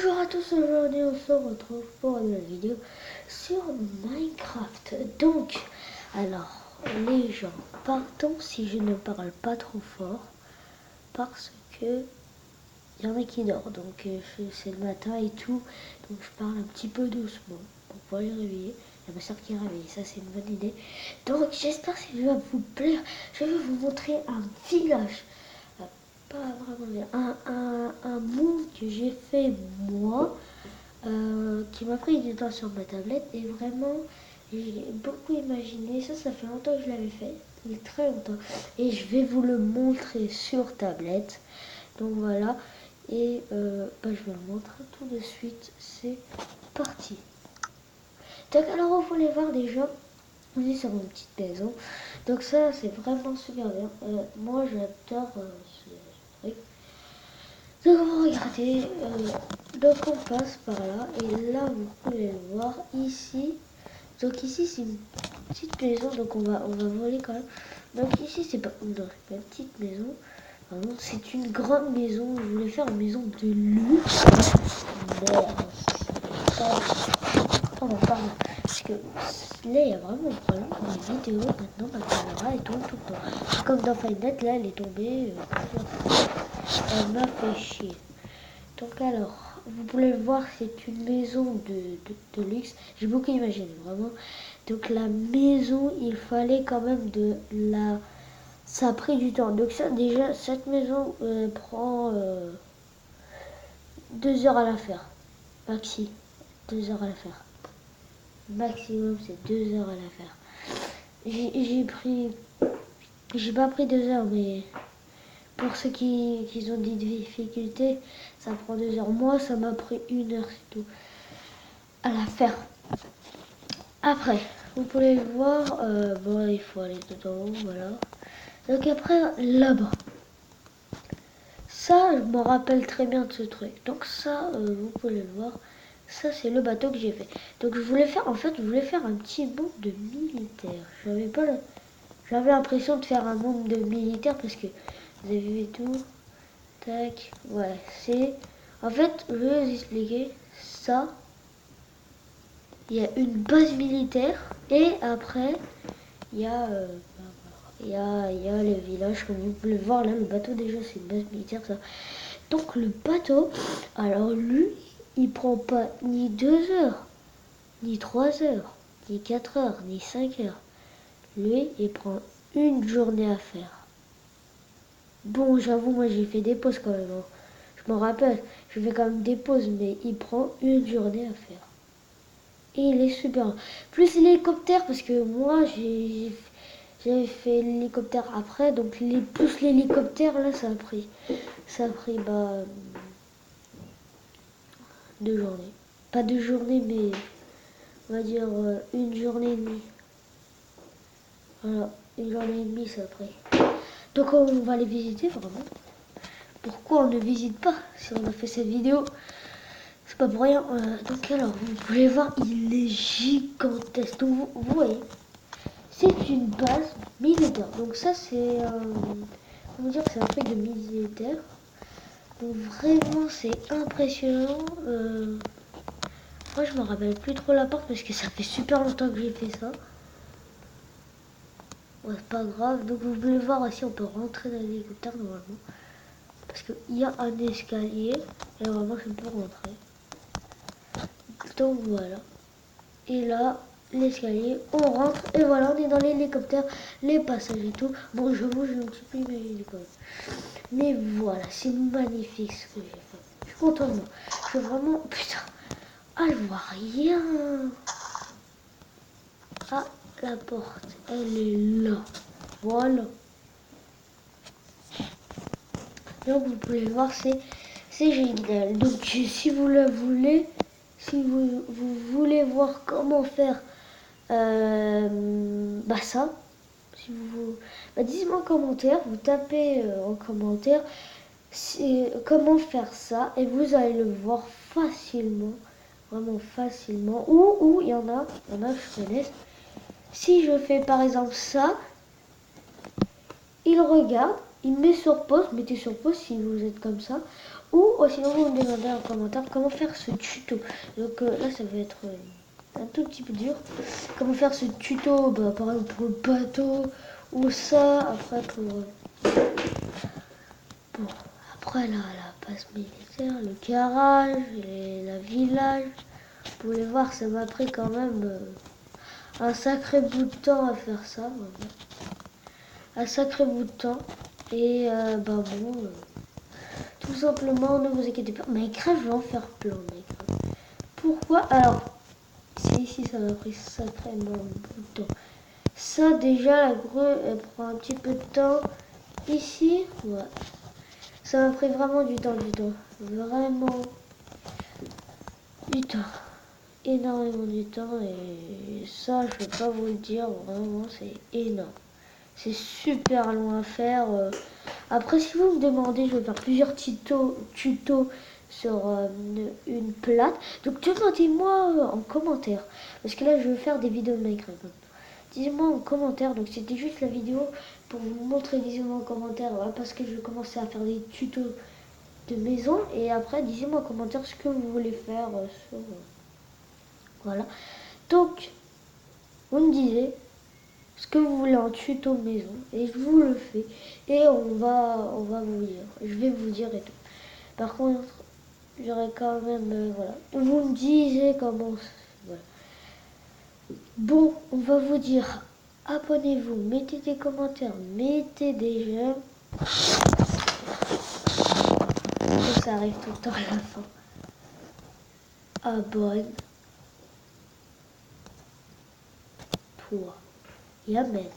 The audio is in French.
Bonjour à tous, aujourd'hui on se retrouve pour une nouvelle vidéo sur Minecraft. Donc, alors, les gens, pardon si je ne parle pas trop fort, parce que il y en a qui dorment, donc c'est le matin et tout, donc je parle un petit peu doucement pour pouvoir les réveiller. Il y a ma soeur qui est réveillée, ça c'est une bonne idée. Donc j'espère que ça va vous plaire. Je vais vous montrer un village. Pas vraiment un monde que j'ai fait moi, qui m'a pris du temps sur ma tablette et vraiment j'ai beaucoup imaginé. Ça fait longtemps que je l'avais fait, très longtemps, et je vais vous le montrer sur tablette. Donc voilà, et je vais le montrer tout de suite. C'est parti. Donc alors vous pouvez voir déjà, on est sur une petite maison. Donc ça c'est vraiment super bien. Moi j'adore ce truc. Donc regardez, donc on passe par là et là vous pouvez le voir ici. Donc ici c'est une petite maison, donc on va voler quand même. Donc ici c'est pas une petite maison, pardon, c'est une grande maison. Je voulais faire une maison de luxe. Merde. Pardon, parce que là il y a vraiment un problème dans les vidéos. Maintenant ma caméra elle tombe tout le temps. C'est comme dans Final Fantasy, là elle est tombée. Elle m'a fait chier. Donc alors, vous pouvez le voir, c'est une maison de luxe. J'ai beaucoup imaginé, vraiment. Donc la maison, il fallait quand même de la... Ça a pris du temps. Donc ça, déjà, cette maison prend 2 heures à la faire. Maxi, 2 heures à la faire. Maximum, c'est 2 heures à la faire. J'ai pris... J'ai pas pris 2 heures, mais... Pour ceux qui ont des difficultés, ça prend 2 heures. Moi, ça m'a pris 1 heure, c'est tout, à la faire. Après, vous pouvez le voir, bon, il faut aller tout en haut, voilà. Donc après, là-bas. Ça, je me rappelle très bien de ce truc. Donc ça, vous pouvez le voir. Ça, c'est le bateau que j'ai fait. Donc je voulais faire, en fait, je voulais faire un petit monde de militaires. J'avais l'impression de faire un monde de militaires parce que vous avez vu tout. Tac, ouais, c'est... En fait, je vais vous expliquer ça. Il y a une base militaire et après, il y a, il y a les villages, comme vous pouvez le voir là, le bateau déjà c'est une base militaire ça. Donc le bateau, alors lui, il prend pas ni 2 heures, ni 3 heures, ni 4 heures, ni 5 heures. Lui, il prend une journée à faire. Bon, j'avoue, moi j'ai fait des pauses quand même. Hein. Je me rappelle, je fais quand même des pauses, mais il prend une journée à faire. Et il est super. Plus l'hélicoptère, parce que moi j'avais fait l'hélicoptère après, donc plus l'hélicoptère, là ça a pris 2 journées. Pas 2 journées, mais on va dire une journée et demie. Voilà, une journée et demie ça a pris. Donc on va les visiter vraiment. Pourquoi on ne visite pas si on a fait cette vidéo? C'est pas pour rien. Donc alors, vous pouvez voir, il est gigantesque. Donc vous voyez, c'est une base militaire. Donc ça c'est, comment dire, c'est un truc de militaire. Donc vraiment c'est impressionnant. Moi je me rappelle plus trop la porte parce que ça fait super longtemps que j'ai fait ça. Ouais, c'est pas grave. Donc vous pouvez voir aussi, on peut rentrer dans l'hélicoptère normalement. Parce qu'il y a un escalier et vraiment je peux rentrer. Donc voilà. Et là, l'escalier, on rentre et voilà, on est dans l'hélicoptère, les passages et tout. Bon, j'avoue, j'ai un petit peu imaginé quand même. Mais voilà, c'est magnifique ce que j'ai fait. Je suis content de moi. Je suis vraiment... Putain. Ah, je vois rien. Ah, la porte, elle est là. Voilà. Donc, vous pouvez le voir, c'est génial. Donc, si vous le voulez, si vous voulez voir comment faire ça, si vous, dites-moi en commentaire, vous tapez en commentaire comment faire ça et vous allez le voir facilement, vraiment facilement. Ou il y en a que je connais. Si je fais par exemple ça, il regarde il met sur pause, mettez sur pause si vous êtes comme ça. Ou sinon vous me demandez en commentaire comment faire ce tuto. Donc là ça va être un tout petit peu dur. Comment faire ce tuto, bah, par exemple pour le bateau. Ou ça, après pour... Bon, après là, la base militaire, le garage, et la village. Vous pouvez voir, ça m'a pris quand même un sacré bout de temps à faire ça. Vraiment. Un sacré bout de temps. Et bah bon, tout simplement, ne vous inquiétez pas. Minecraft, je vais en faire plein, Minecraft. Pourquoi? Alors, c'est ici, ça m'a pris sacrément bout de temps. Ça, déjà, la grue, elle prend un petit peu de temps. Ici, ouais. Ça m'a pris vraiment du temps, Vraiment du temps. Énormément du temps. Et ça, je vais pas vous le dire. Vraiment, c'est énorme. C'est super long à faire. Après, si vous me demandez, je vais faire plusieurs tutos sur une plate. Donc, demandez-moi en commentaire. Parce que là, je vais faire des vidéos de Minecraft. Dites-moi en commentaire. Donc, c'était juste la vidéo pour vous montrer. Dites-moi en commentaire. Voilà, parce que je vais commencer à faire des tutos de maison. Et après, dites-moi en commentaire ce que vous voulez faire sur... voilà. Donc, vous me disiez ce que vous voulez en tuto maison et je vous le fais et on va vous dire, je vais vous dire et tout. Par contre, j'aurais quand même voilà, vous me disiez comment, voilà. Bon, on va vous dire, abonnez-vous, mettez des commentaires, mettez des j'aime. Et ça arrive tout le temps à la fin. Abonne-toi et amen.